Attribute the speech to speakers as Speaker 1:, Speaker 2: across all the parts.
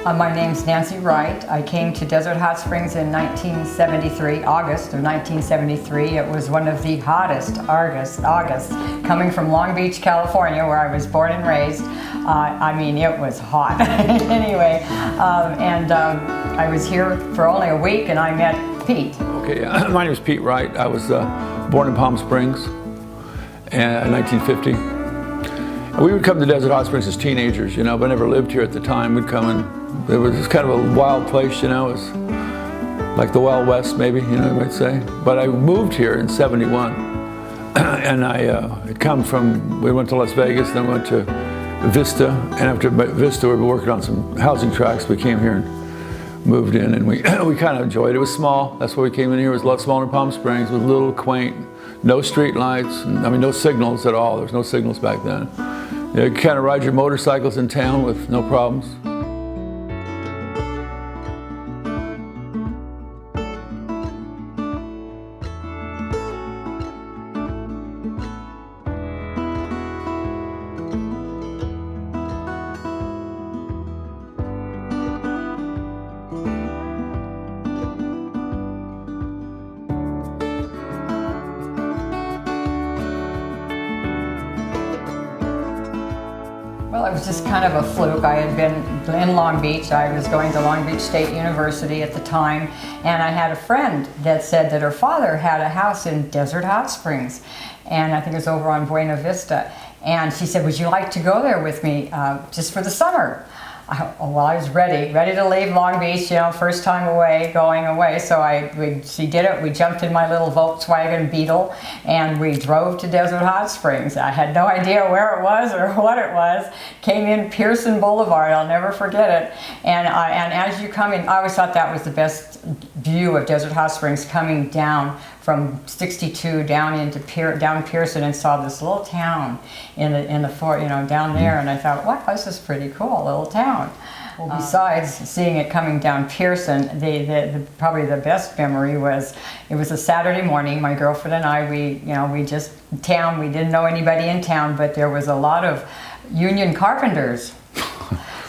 Speaker 1: My name's Nancy Wright. I came to Desert Hot Springs in 1973, August of 1973. It was one of the hottest August, coming from Long Beach, California, where I was born and raised. I mean, it was hot. Anyway, I was here for only a week and I met Pete.
Speaker 2: Okay, my name is Pete Wright. I was born in Palm Springs in 1950. We would come to Desert Hot Springs as teenagers, but I never lived here at the time. We'd come and it was kind of a wild place, It was like the Wild West, maybe, you might say. But I moved here in '71, and I had come from, we went to Las Vegas, then went to Vista, and after Vista we were working on some housing tracts. We came here and moved in, and we kind of enjoyed it. It was small, that's why we came in here. It was a lot smaller than Palm Springs, with little quaint, no street lights, no signals at all. There was no signals back then. You could kind of ride your motorcycles in town with no problems.
Speaker 1: Well, it was just kind of a fluke. I had been in Long Beach. I was going to Long Beach State University at the time, and I had a friend that said that her father had a house in Desert Hot Springs, and I think it was over on Buena Vista. And she said, "Would you like to go there with me just for the summer?" Well, I was ready to leave Long Beach, first time going away. So she did it. We jumped in my little Volkswagen Beetle and we drove to Desert Hot Springs. I had no idea where it was or what it was. Came in Pearson Boulevard, I'll never forget it. And as you come in, I always thought that was the best view of Desert Hot Springs, coming down from 62 down Pearson, and saw this little town in the fort, down there, and I thought, wow, this is pretty cool, little town. Well, besides seeing it coming down Pearson, probably the best memory was, it was a Saturday morning. My girlfriend and I, we didn't know anybody in town, but there was a lot of union carpenters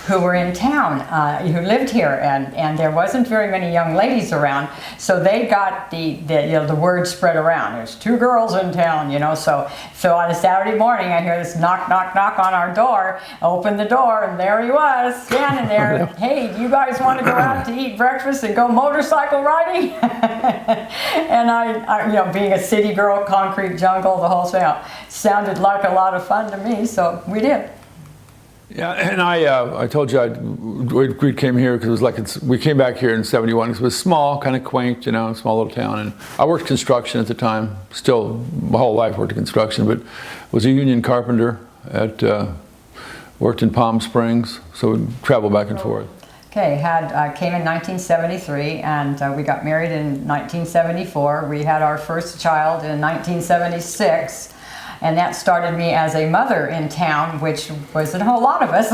Speaker 1: who were in town, who lived here, and there wasn't very many young ladies around, so they got the word spread around. There's two girls in town, so on a Saturday morning I hear this knock, knock, knock on our door. Open the door, and there he was, standing there. "Hey, do you guys want to go out to eat breakfast and go motorcycle riding?" And I, being a city girl, concrete jungle, the whole thing, sounded like a lot of fun to me, so we did.
Speaker 2: Yeah, and I told you we came here because it was like we came back here in '71 because it was small, kind of quaint, small little town. And I worked construction at the time. Still, my whole life worked in construction, but was a union carpenter worked in Palm Springs, so we'd travel back and forth.
Speaker 1: Okay, came in 1973, and we got married in 1974. We had our first child in 1976. And that started me as a mother in town, which wasn't a whole lot of us.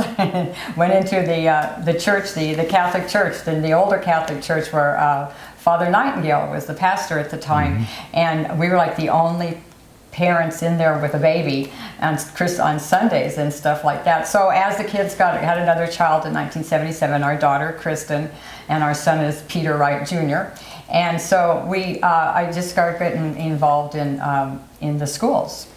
Speaker 1: Went into the church, the Catholic church, the older Catholic church, where Father Nightingale was the pastor at the time. Mm-hmm. And we were like the only parents in there with a baby on Sundays and stuff like that. So as the kids had another child in 1977, our daughter Kristen, and our son is Peter Wright Jr. And so I just started getting involved in the schools.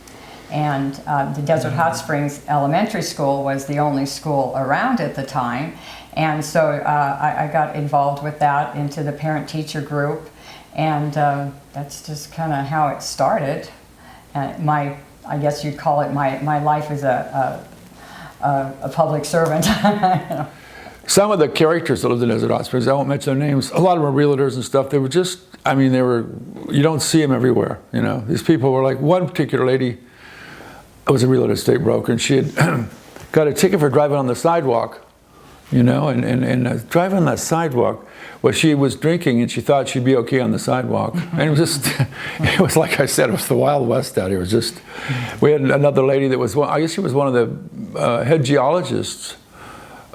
Speaker 1: And the Desert Hot Springs Elementary School was the only school around at the time. And so I got involved with that, into the parent-teacher group. And that's just kind of how it started. I guess you'd call it my life as a public servant.
Speaker 2: Some of the characters that lived in Desert Hot Springs, I won't mention their names, a lot of them were realtors and stuff. They were just, you don't see them everywhere, These people were like, one particular lady was a real estate broker, and she had got a ticket for driving on the sidewalk, and driving on that sidewalk. Well, she was drinking, and she thought she'd be okay on the sidewalk. And it was like I said, it was the Wild West out here. It was just, we had another lady that was, I guess she was one of the head geologists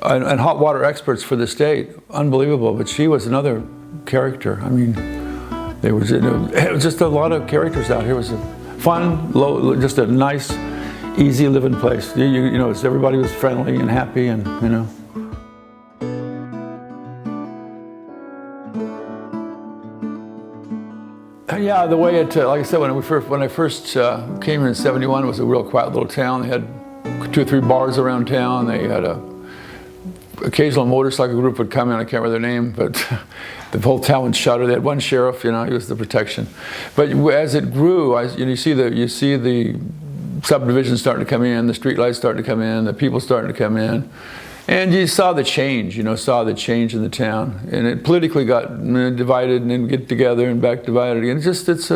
Speaker 2: and hot water experts for the state. Unbelievable, but she was another character. It was just a lot of characters out here. It was a fun, just a nice, easy living place. Everybody was friendly and happy, and Yeah, the way it, like I said, when I first came here in '71, it was a real quiet little town. They had 2 or 3 bars around town. They had a occasional motorcycle group would come in. I can't remember their name, but the whole town would shudder. They had one sheriff, you know, he was the protection. But as it grew, you see the subdivisions starting to come in, the street lights starting to come in, the people starting to come in. And you saw the change, you know, in the town. And it politically got divided and then get together and back divided again. It's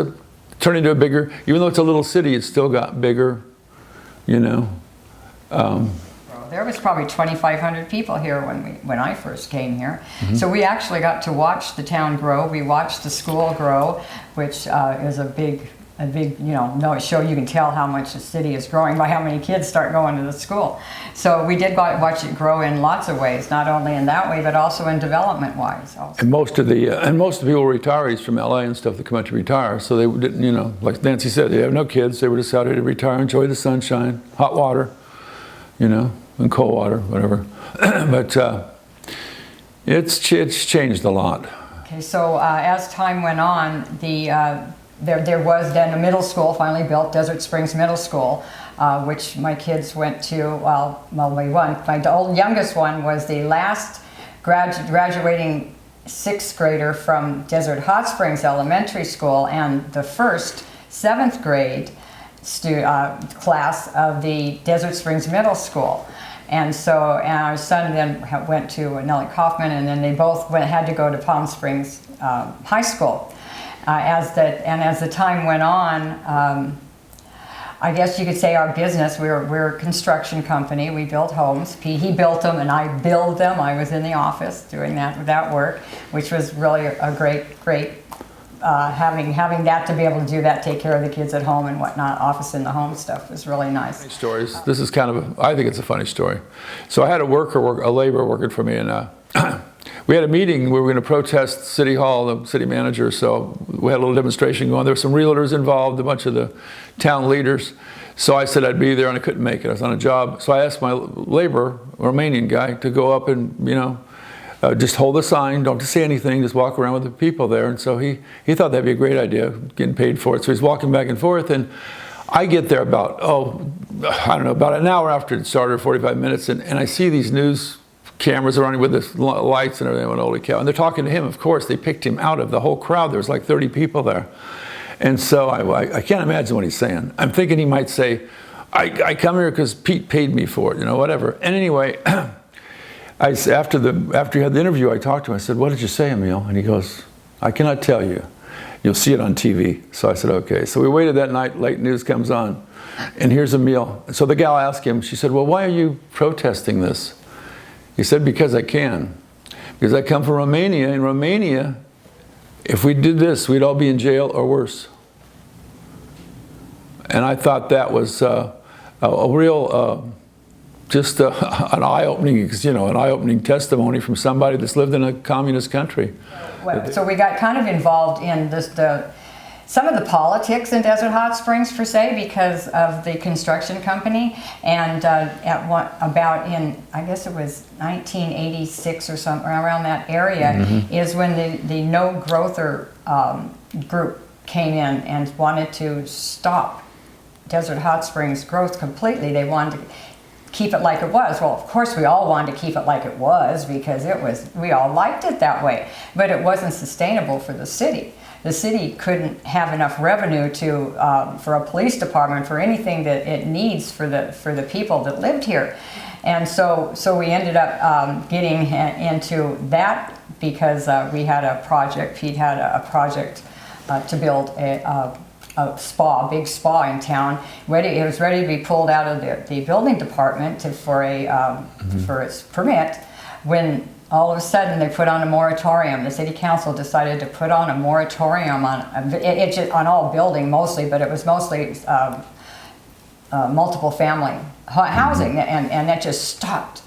Speaker 2: turned into a bigger, even though it's a little city, it still got bigger, you know.
Speaker 1: There was probably 2,500 people here when I first came here. So we actually got to watch the town grow. We watched the school grow, which is a big, you know, show. You can tell how much the city is growing by how many kids start going to the school. So we did watch it grow in lots of ways, not only in that way, but also in development-wise.
Speaker 2: And most of the people were retirees from LA and stuff that come out to retire. So they didn't, you know, like Nancy said, they have no kids. They were just out here to retire, enjoy the sunshine, hot water, you know, and cold water, whatever. But it's changed a lot.
Speaker 1: Okay, so as time went on, there was then a middle school finally built, Desert Springs Middle School, which my kids went to. My youngest one was the last graduating 6th grader from Desert Hot Springs Elementary School and the first 7th grade class of the Desert Springs Middle As And so our son then went to Nellie Kaufman, and then they both had to go to Palm Springs High School. As the time went on, I guess you could say our business, we're a construction company. We built homes. He built them and I build them. I was in the office doing that work, which was really a great having that to be able to do that, take care of the kids at home and whatnot. Office in the home stuff was really nice.
Speaker 2: Funny stories. This is kind of I think it's a funny story. So I had a laborer working for me, and we had a meeting where we were going to protest City Hall, the city manager. So we had a little demonstration going. There were some realtors involved, a bunch of the town leaders. So I said I'd be there, and I couldn't make it. I was on a job. So I asked my laborer, Romanian guy, to go up and, you know, just hold the sign, don't say anything, just walk around with the people there. And so he thought that'd be a great idea, getting paid for it. So he's walking back and forth, and I get there about an hour after it started, 45 minutes, and I see these news cameras running with the lights and everything. I went, holy cow. And they're talking to him, of course. They picked him out of the whole crowd. There was like 30 people there. And so I can't imagine what he's saying. I'm thinking he might say, I come here because Pete paid me for it, you know, whatever. And anyway, after he had the interview, I talked to him. I said, what did you say, Emil? And he goes, I cannot tell you. You'll see it on TV. So I said, okay. So we waited that night. Late news comes on. And here's Emil. So the gal asked him, she said, well, why are you protesting this? He said, because I can. Because I come from Romania. In Romania, if we did this, we'd all be in jail or worse. And I thought that was a real... just an eye-opening testimony from somebody that's lived in a communist country.
Speaker 1: So we got kind of involved in some of the politics in Desert Hot Springs, per se, because of the construction company. And I guess it was 1986 or something, around that area, is when the no-growther group came in and wanted to stop Desert Hot Springs growth completely. They wanted to keep it like it was. Well, of course we all wanted to keep it like it was, because we all liked it that way, but it wasn't sustainable for the city. The city couldn't have enough revenue for a police department, for anything that it needs for the people that lived here. And so we ended up getting into that because we had a project, Pete had a project to build a big spa in town. It was ready to be pulled out of the building department for its permit, when all of a sudden they put on a moratorium. The city council decided to put on a moratorium on all building mostly, but it was mostly multiple family housing, and that just stopped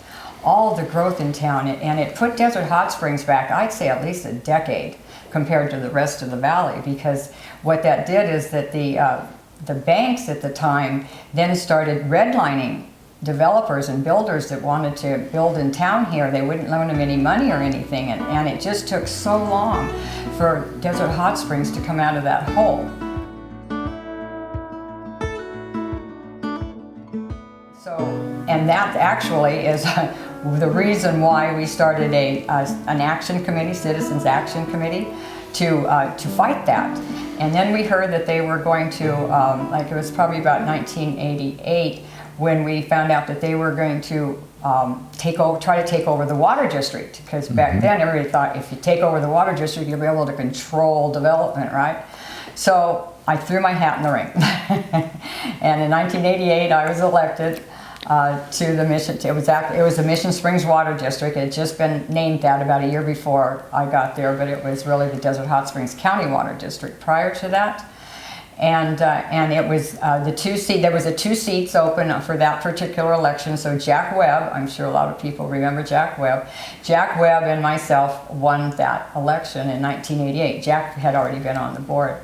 Speaker 1: all the growth in town, and it put Desert Hot Springs back, I'd say at least a decade compared to the rest of the valley, because what that did is that the banks at the time then started redlining developers and builders that wanted to build in town here, they wouldn't loan them any money or anything, and it just took so long for Desert Hot Springs to come out of that hole. So, and that actually is the reason why we started an action committee, Citizens Action Committee, to fight that. And then we heard that they were going to, like it was probably about 1988, when we found out that they were going to try to take over the water district. Because back then everybody thought if you take over the water district, you'll be able to control development, right? So I threw my hat in the ring. And in 1988, I was elected to the Mission. It was the Mission Springs Water District. It had just been named that about a year before I got there, but it was really the Desert Hot Springs County Water District prior to that. And it was the two seat. There was 2 seats open for that particular election. So Jack Webb, I'm sure a lot of people remember Jack Webb. Jack Webb and myself won that election in 1988. Jack had already been on the board.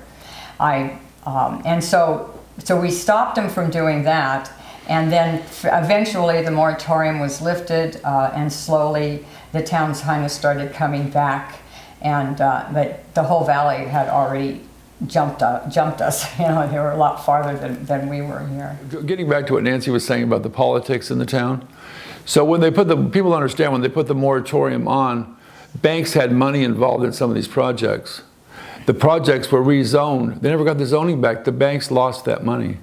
Speaker 1: And so we stopped him from doing that. And then eventually the moratorium was lifted, and slowly the towns kind of started coming back, and but the whole valley had already jumped us. You know, they were a lot farther than we were here.
Speaker 2: Getting back to what Nancy was saying about the politics in the town. So when they put people understand when they put the moratorium on, banks had money involved in some of these projects. The projects were rezoned. They never got the zoning back. The banks lost that money.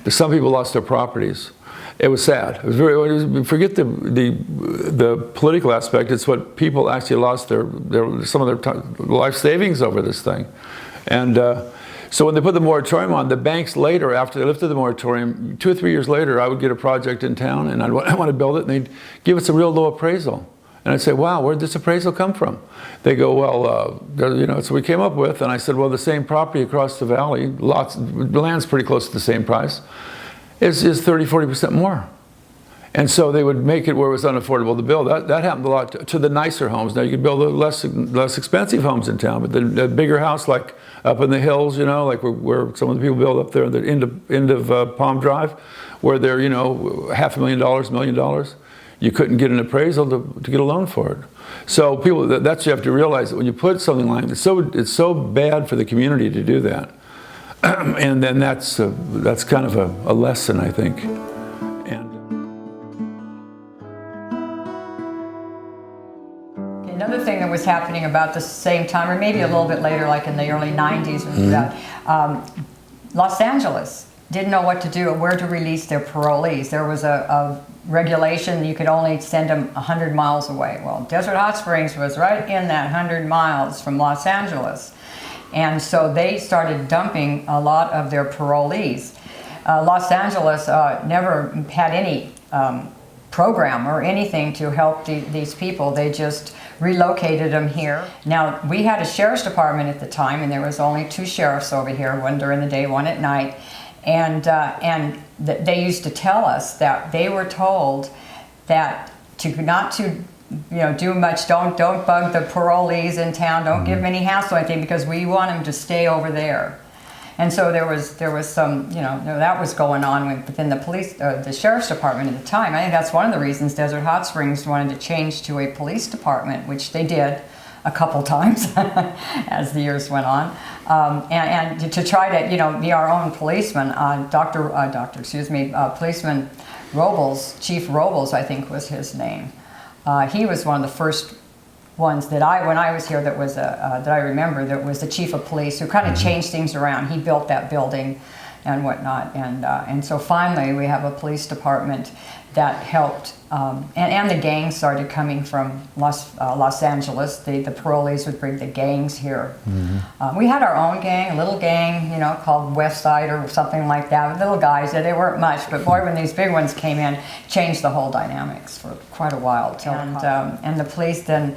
Speaker 2: Some people lost their properties. It was sad. It was forget the political aspect. It's what people actually lost some of their life savings over this thing. And so when they put the moratorium on, the banks later, after they lifted the moratorium, 2 or 3 years later, I would get a project in town and I want to build it, and they'd give us a real low appraisal. And I'd say, wow, where'd this appraisal come from? They go, well, you know, so we came up with, and I said, well, the same property across the valley, the land's pretty close to the same price, is 30, 40% more. And so they would make it where it was unaffordable to build. That happened a lot to the nicer homes. Now you could build less expensive homes in town, but the bigger house, like up in the hills, you know, like where some of the people build up there at the end of Palm Drive, where they're, you know, $500,000, $1 million. You couldn't get an appraisal to get a loan for it. So people, that's what you have to realize, that when you put something like this, it's so bad for the community to do that. And then that's kind of a lesson, I think.
Speaker 1: Another thing that was happening about the same time, or maybe a little bit later, like in the early 90s, was that Los Angeles didn't know what to do or where to release their parolees. There was a regulation, you could only send them 100 miles away. Well, Desert Hot Springs was right in that 100 miles from Los Angeles. And so they started dumping a lot of their parolees. Los Angeles never had any program or anything to help these people. They just relocated them here. Now, we had a sheriff's department at the time, and there was only 2 sheriffs over here, one during the day, one at night. And they used to tell us that they were told that not to do much. Don't bug the parolees in town. Don't give them any hassle or anything, because we want them to stay over there. And so there was some, that was going on within the police, the sheriff's department at the time. I think that's one of the reasons Desert Hot Springs wanted to change to a police department, which they did a couple times as the years went on, and to try to be our own policeman. Policeman Robles, Chief Robles, I think was his name. He was one of the first ones that when I was here, that was that I remember, that was the chief of police, who kind of changed things around. He built that building and whatnot, and so finally we have a police department that helped, and the gangs started coming from Los Angeles. The parolees would bring the gangs here. We had our own gang, a little gang, called West Side or something like that. Little guys, they weren't much, but boy, when these big ones came in, changed the whole dynamics for quite a while. And the police then,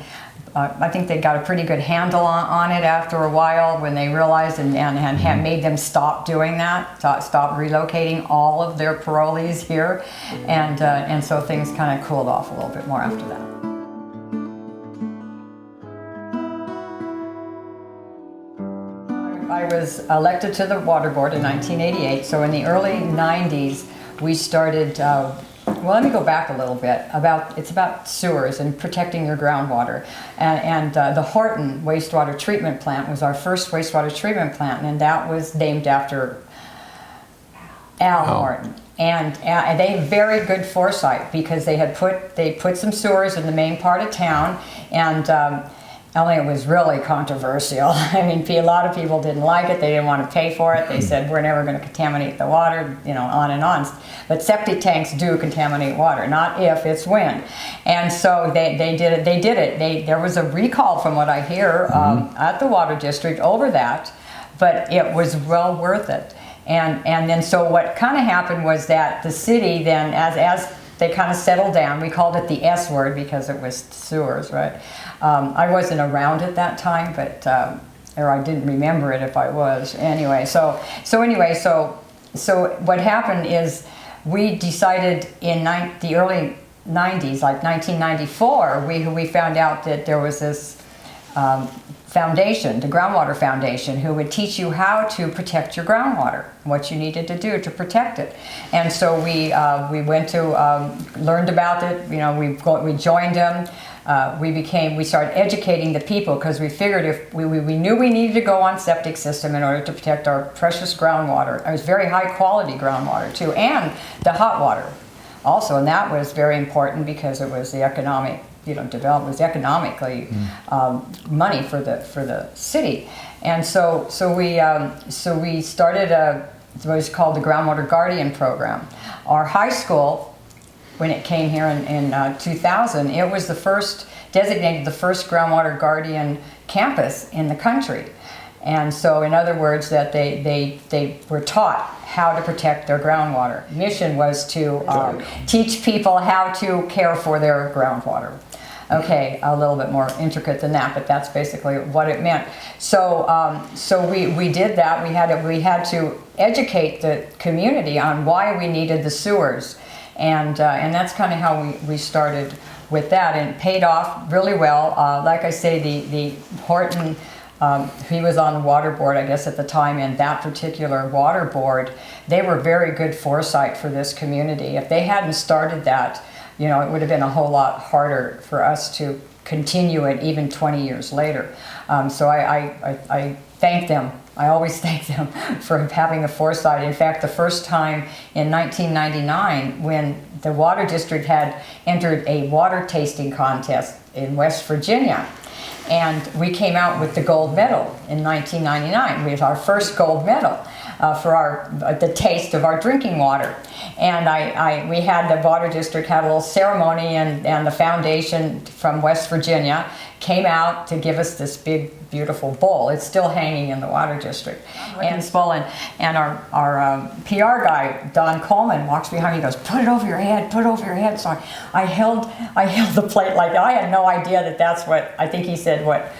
Speaker 1: I think they got a pretty good handle on it after a while, when they realized and had made them stop doing that, stop relocating all of their parolees here, and so things kind of cooled off a little bit more after that. I was elected to the water board in 1988, so in the early 90s we started well, let me go back a little bit. It's about sewers and protecting your groundwater. And the Horton wastewater treatment plant was our first wastewater treatment plant, and that was named after Al Horton. And they had very good foresight, because they put some sewers in the main part of town, and only it was really controversial. I mean, a lot of people didn't like it. They didn't want to pay for it. They said, we're never going to contaminate the water, you know, on and on. But septic tanks do contaminate water, not if, it's when. And so they did it. There was a recall, from what I hear, at the water district over that, but it was well worth it. And then so what kind of happened was that the city then, as they kind of settled down, we called it the S word because it was sewers, right? I wasn't around at that time, but or I didn't remember it if I was. Anyway, so what happened is we decided in the early 90s, like 1994, we found out that there was this foundation, the Groundwater Foundation, who would teach you how to protect your groundwater, what you needed to do to protect it. And so we went to learned about it. You know, we joined them. We started educating the people, because we figured if we knew we needed to go on septic system in order to protect our precious groundwater. It was very high quality groundwater too, and the hot water also, and that was very important because it was the economic, you know, development was economically money for the city. And so we started what was called the Groundwater Guardian program. Our high school, when it came here in 2000, it was designated the first Groundwater Guardian campus in the country. And so, in other words, that they were taught how to protect their groundwater. Mission was to teach people how to care for their groundwater. Okay, a little bit more intricate than that, but that's basically what it meant. So we did that. We had to educate the community on why we needed the sewers. And that's kind of how we started with that, and it paid off really well. Like I say, the Horton, he was on the water board, I guess, at the time, and that particular water board, they were very good foresight for this community. If they hadn't started that, you know, it would have been a whole lot harder for us to continue it even 20 years later. So I thank them. I always thank them for having the foresight. In fact, the first time in 1999, when the water district had entered a water tasting contest in West Virginia, and we came out with the gold medal in 1999. We had our first gold medal for the taste of our drinking water. And we had the water district had a little ceremony, and the foundation from West Virginia came out to give us this big, beautiful bowl. It's still hanging in the water district. And our PR guy, Don Coleman, walks behind me and goes, "Put it over your head, put it over your head." So I held the plate like that. I had no idea that that's what, I think he said, what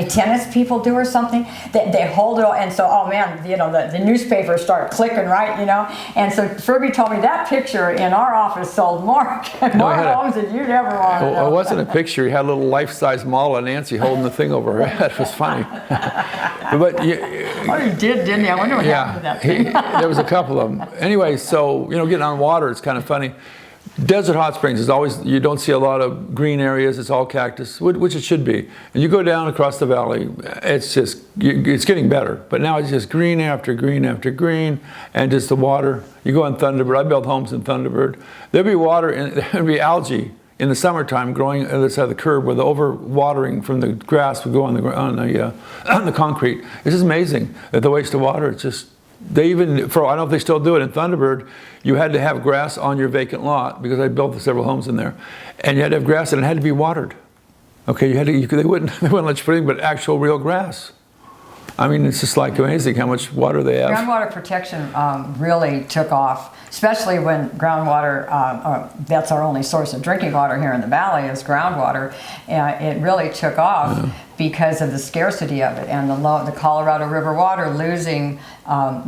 Speaker 1: tennis people do or something. They hold it, and so, oh man, you know, the newspapers start clicking, right, you know. And so Fergie told me that picture in our office sold more homes than you'd ever want to know.
Speaker 2: It wasn't a picture. He had a little life-size model of Nancy holding the thing over her head. It was funny. But
Speaker 1: you did, didn't you? I wonder what happened to that thing.
Speaker 2: There was a couple of them. Anyway, so, you know, getting on water, it's kind of funny. Desert hot springs is always, you don't see a lot of green areas. It's all cactus, which it should be. And you go down across the valley, it's getting better. But now it's just green after green after green, and just the water. You go on Thunderbird. I built homes in Thunderbird. There'd be water, and there'd be algae in the summertime growing on the other side of the curb, where the overwatering from the grass would go on the concrete. It's just amazing that the waste of water. It's just. They even, I don't know if they still do it in Thunderbird, you had to have grass on your vacant lot, because I built several homes in there, and you had to have grass, and it had to be watered. Okay, they wouldn't let you put anything but actual real grass. I mean, it's just like amazing how much water they have.
Speaker 1: Groundwater protection really took off, especially when groundwater, that's our only source of drinking water here in the valley, is groundwater. It really took off because of the scarcity of it, and the Colorado River water losing a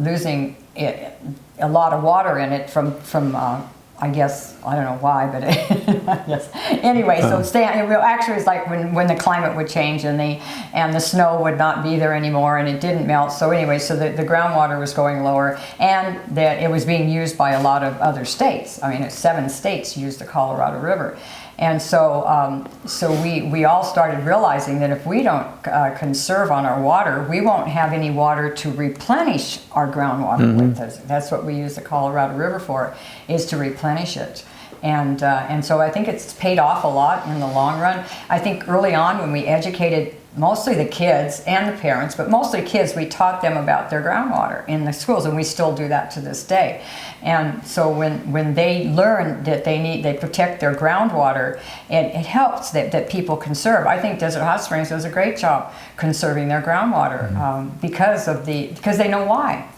Speaker 1: lot of water in it from I guess, I don't know why, but yes. Anyway, so actually it's like when the climate would change and the snow would not be there anymore and it didn't melt. So anyway, so the groundwater was going lower, and that it was being used by a lot of other states. I mean, 7 states use the Colorado River. And so, we all started realizing that if we don't conserve on our water, we won't have any water to replenish our groundwater with. That's what we use the Colorado River for, is to replenish it. And so I think it's paid off a lot in the long run. I think early on when we educated mostly the kids and the parents, but mostly kids, we taught them about their groundwater in the schools, and we still do that to this day. And so when they learn that they protect their groundwater, it helps that people conserve. I think Desert Hot Springs does a great job conserving their groundwater because they know why.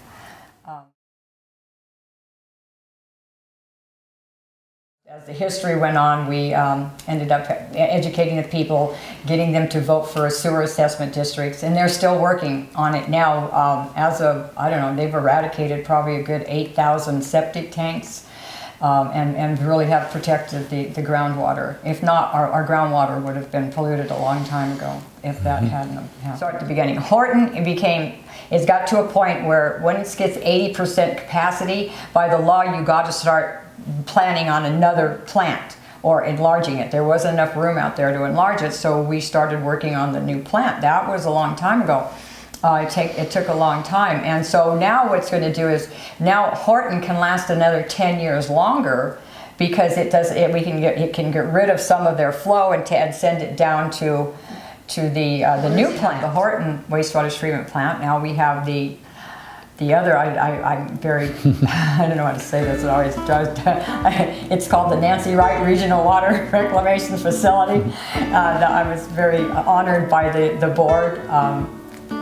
Speaker 1: As the history went on, we ended up educating the people, getting them to vote for a sewer assessment districts, and they're still working on it now. As of, I don't know, they've eradicated probably a good 8,000 septic tanks, and really have protected the groundwater. If not, our groundwater would have been polluted a long time ago if that hadn't happened. So at the beginning, Horton, it's got to a point where when it gets 80% capacity, by the law you got to start planning on another plant or enlarging it. There wasn't enough room out there to enlarge it, so we started working on the new plant. That was a long time ago. It took a long time, and so now what's going to do is now Horton can last another 10 years longer because it can get rid of some of their flow and send it down to the new plant, the Horton wastewater treatment plant. Now we have the other, I'm very, I don't know how to say this, it's called the Nancy Wright Regional Water Reclamation Facility. I was very honored by the board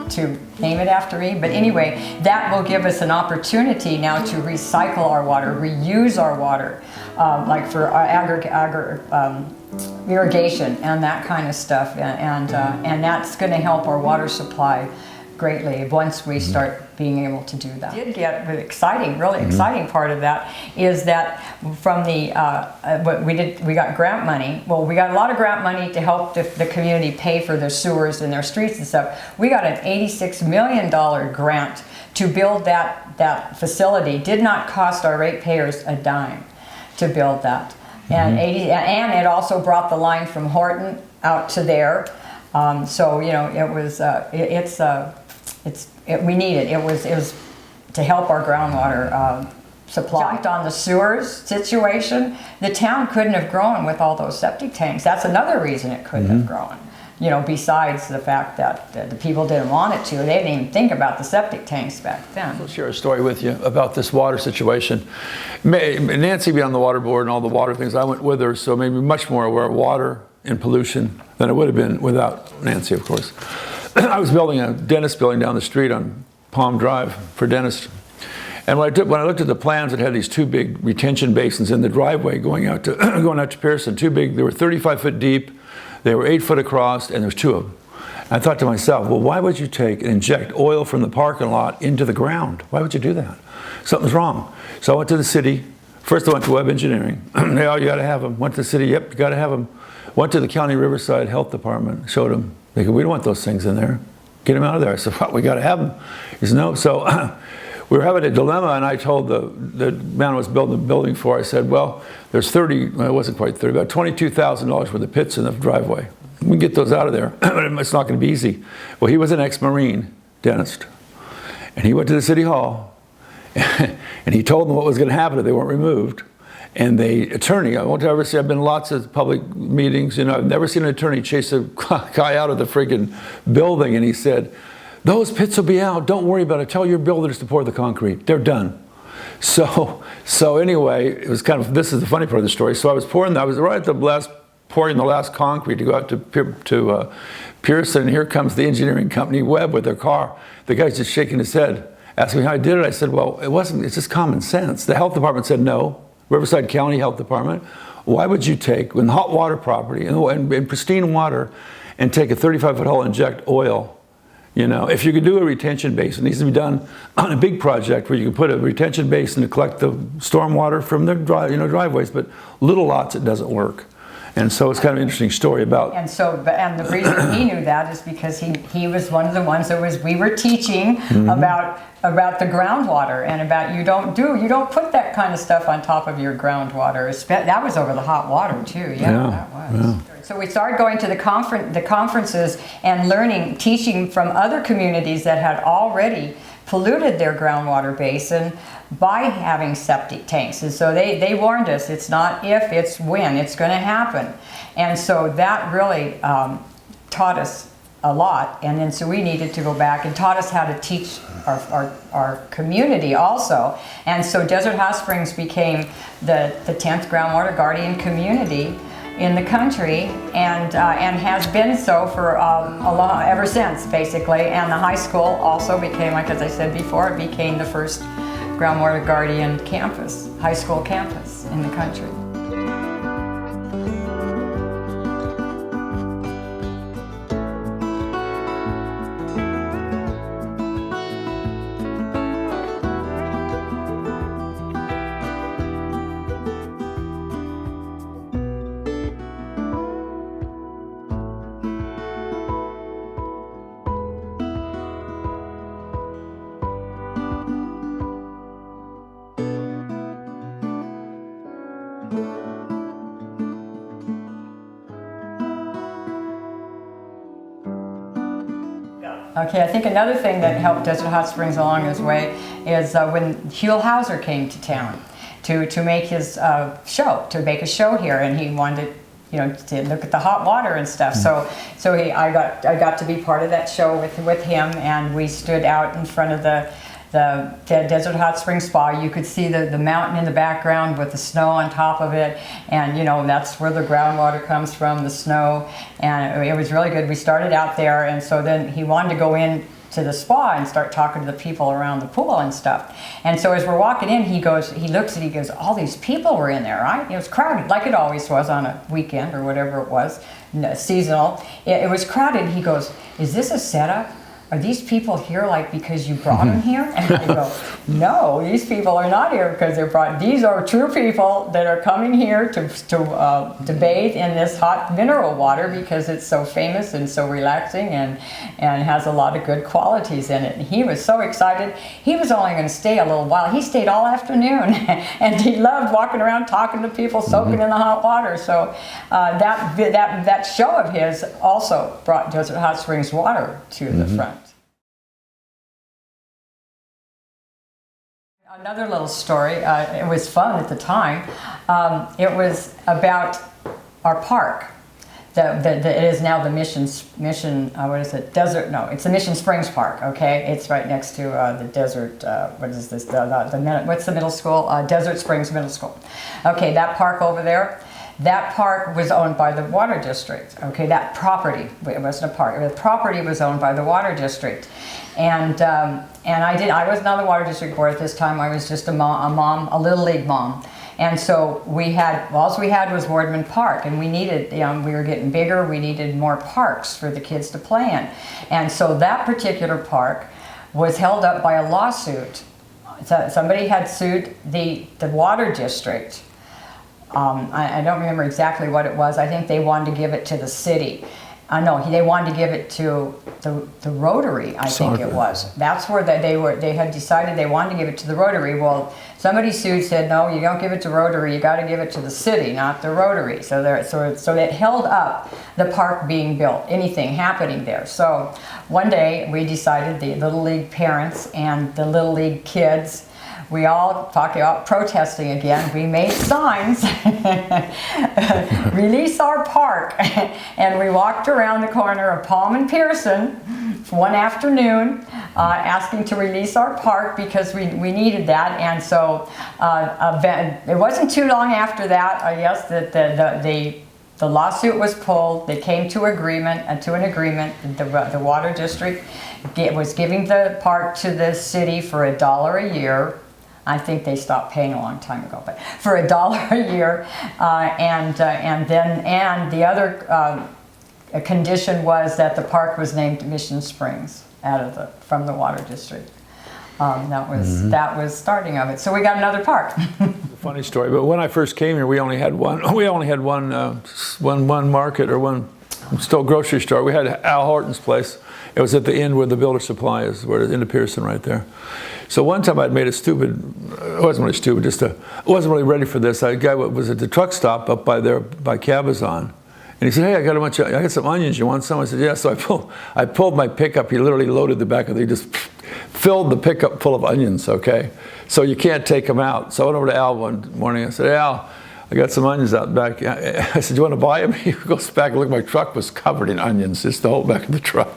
Speaker 1: to name it after me. But anyway, that will give us an opportunity now to recycle our water, reuse our water, like for irrigation and that kind of stuff. And that's going to help our water supply greatly once we start being able to do that. What did get really exciting part of that is that from we got grant money. Well, we got a lot of grant money to help the community pay for their sewers and their streets and stuff. We got an $86 million grant to build that facility. Did not cost our ratepayers a dime to build that. And it also brought the line from Horton out to there. So you know, it was we need it. It was to help our groundwater supply. Jumped on the sewers situation. The town couldn't have grown with all those septic tanks. That's another reason it couldn't have grown. You know, besides the fact that the people didn't want it to. They didn't even think about the septic tanks back then.
Speaker 2: I'll share a story with you about this water situation. Nancy being on the water board and all the water things, I went with her, so maybe much more aware of water and pollution than it would have been without Nancy, of course. I was building a dentist building down the street on Palm Drive for dentists. And when I looked at the plans, it had these 2 big retention basins in the driveway going out to Pearson, 2 big. They were 35 foot deep, they were 8 foot across, and there was 2 of them. I thought to myself, well, why would you take and inject oil from the parking lot into the ground? Why would you do that? Something's wrong. So I went to the city. First I went to Web Engineering. Oh, you gotta have them. Went to the city, yep, you gotta have them. Went to the County Riverside Health Department, showed them. They go, we don't want those things in there. Get them out of there. I said, well, we got to have them. He said, no. So we were having a dilemma, and I told the man I was building the building for, I said, well, there's well, it wasn't quite 30, about $22,000 worth of pits in the driveway. We can get those out of there, but it's not going to be easy. Well, he was an ex-Marine dentist, and he went to the city hall, and he told them what was going to happen if they weren't removed. And the attorney, I won't ever say, I've been in lots of public meetings, you know, I've never seen an attorney chase a guy out of the friggin' building, and he said, those pits will be out, don't worry about it, tell your builders to pour the concrete, they're done. So anyway, it was kind of, this is the funny part of the story, so I was right at the pouring the last concrete to go out to Pearson, and here comes the engineering company, Webb, with their car. The guy's just shaking his head, asking me how I did it. I said, well, it's just common sense. The health department said no. Riverside County Health Department, why would you take, in hot water property, and pristine water, and take a 35-foot hole, inject oil You know, if you could do a retention basin, it needs to be done on a big project where you can put a retention basin to collect the stormwater from the driveways, but little lots it doesn't work. And so it's kind of an interesting story about.
Speaker 1: And and the reason he knew that is because he was one of the ones that we were teaching about the groundwater, and about you don't put that kind of stuff on top of your groundwater. That was over the hot water too. Yeah, that was. Yeah. So we started going to the conferences and teaching from other communities that had already polluted their groundwater basin by having septic tanks. And so they warned us, it's not if, it's when, it's going to happen. And so that really taught us a lot. And then so we needed to go back and taught us how to teach our community also. And so Desert Hot Springs became the 10th groundwater guardian community in the country, and has been so for ever since, basically. And the high school also became, like as I said before, it became the first groundwater guardian campus, high school campus in the country. Okay, I think another thing that helped Desert Hot Springs along his way is when Hugh Hauser came to town to make his show, to make a show here, and he wanted, to look at the hot water and stuff. So I got to be part of that show with him, and we stood out in front of the Desert Hot Springs Spa. You could see the mountain in the background with the snow on top of it, and that's where the groundwater comes from, the snow, and it was really good. We started out there, and so then he wanted to go in to the spa and start talking to the people around the pool and stuff. And so as we're walking in, he looks, all these people were in there, right? It was crowded, like it always was on a weekend or whatever it was, seasonal. It was crowded. He goes, "Is this a setup? Are these people here like because you brought them here?" And I go, "No, these people are not here because they're brought. These are true people that are coming here to bathe in this hot mineral water because it's so famous and so relaxing and has a lot of good qualities in it." And he was so excited. He was only going to stay a little while. He stayed all afternoon, and he loved walking around talking to people, soaking in the hot water. So that show of his also brought Desert Hot Springs water to the front. Another little story, it was fun at the time. It was about our park. It is now the Mission, what is it, Desert, no, it's the Mission Springs Park, okay? It's right next to the Desert, what is this, what's the middle school? Desert Springs Middle School. Okay, that park over there, that park was owned by the water district, okay? That property, it wasn't a park, the property was owned by the water district. And I wasn't on the water district board at this time. I was just a mom, a little league mom. And so all we had was Wardman Park, and we needed, we were getting bigger, we needed more parks for the kids to play in. And so that particular park was held up by a lawsuit. So somebody had sued the water district. I don't remember exactly what it was. I think they wanted to give it to the city. No, they wanted to give it to the Rotary, I think it was. That's where they had decided they wanted to give it to the Rotary. Well, somebody sued, said, "No, you don't give it to Rotary, you got to give it to the city, not the Rotary." So it held up the park being built, anything happening there. So one day we decided, the Little League parents and the Little League kids, we all talked about protesting again. We made signs, "Release our park." And we walked around the corner of Palm and Pearson one afternoon asking to release our park because we needed that. And so it wasn't too long after that, I guess, that the lawsuit was pulled. They came to an agreement. The water district was giving the park to the city for $1 a year. I think they stopped paying a long time ago, but for $1 a year, and the other condition was that the park was named Mission Springs from the water district. That was starting of it. So we got another park.
Speaker 2: Funny story, but when I first came here, we only had one. We only had one market or one still grocery store. We had Al Horton's place. It was at the end where the Builder Supply is, where into Pearson right there. So one time I'd made a stupid. It wasn't really stupid. I wasn't really ready for this. A guy was at the truck stop up by there by Cabazon. And he said, "Hey, I got some onions. You want some?" I said, "Yeah." So I pulled my pickup. He literally loaded the back of it. He just filled the pickup full of onions. Okay, so you can't take them out. So I went over to Al one morning. I said, "Hey, Al, I got some onions out back." I said, "You want to buy them?" He goes back and look. My truck was covered in onions. Just the whole back of the truck.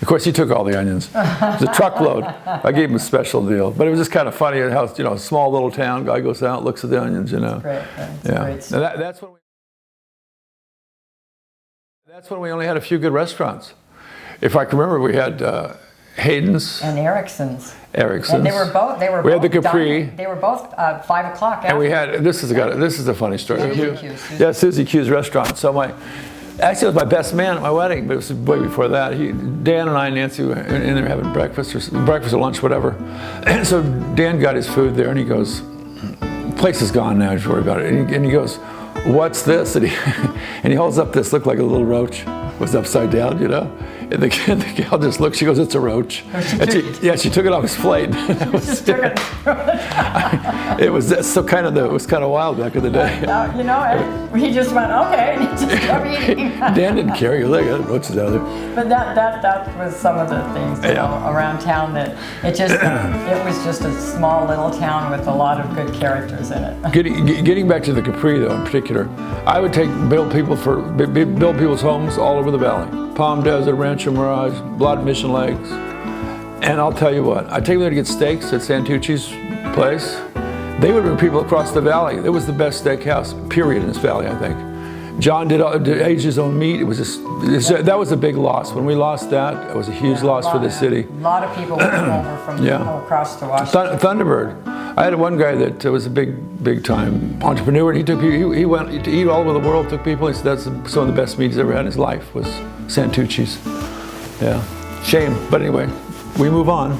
Speaker 2: Of course, he took all the onions. It was a truckload. I gave him a special deal. But it was just kind of funny how a small little town guy goes out, looks at the onions.
Speaker 1: Great. Great.
Speaker 2: That's when we only had a few good restaurants. If I can remember, we had Hayden's
Speaker 1: and Erickson's.
Speaker 2: And
Speaker 1: they were both.
Speaker 2: We had the Capri.
Speaker 1: They were both 5 o'clock.
Speaker 2: And we had this is a funny story. Susie Q's restaurant. So actually it was my best man at my wedding, but it was way before that. Dan and I and Nancy were in there having breakfast or lunch, whatever. And so Dan got his food there, and he goes, "The place is gone now. Don't worry about it." And he goes, "What's this?" And he holds up this, looked like a little roach. It was upside down, And the gal just looked. She goes, "It's a roach." She took it off his plate. It was kind of wild back in the day.
Speaker 1: He just went, "Okay," and he just kept eating.
Speaker 2: Dan didn't care. He was like, "Roaches out there."
Speaker 1: But that was some of the things around town that it was just a small little town with a lot of good characters in it.
Speaker 2: Getting back to the Capri though, in particular, I would build people's homes all over the valley. Palm Desert, Rancho Mirage, a lot of Mission Lakes. And I'll tell you what, I take them there to get steaks at Santucci's place. They would bring people across the valley. It was the best steakhouse, period, in this valley, I think. John did age his own meat. It was that was a big loss. When we lost that, it was a huge loss for the city.
Speaker 1: A lot of people came over from across to Washington.
Speaker 2: Thunderbird. I had one guy that was a big time entrepreneur, and he went to eat all over the world. Took people. He said that's some of the best meat he's ever had in his life was Santucci's. Yeah, shame. But anyway, we move on.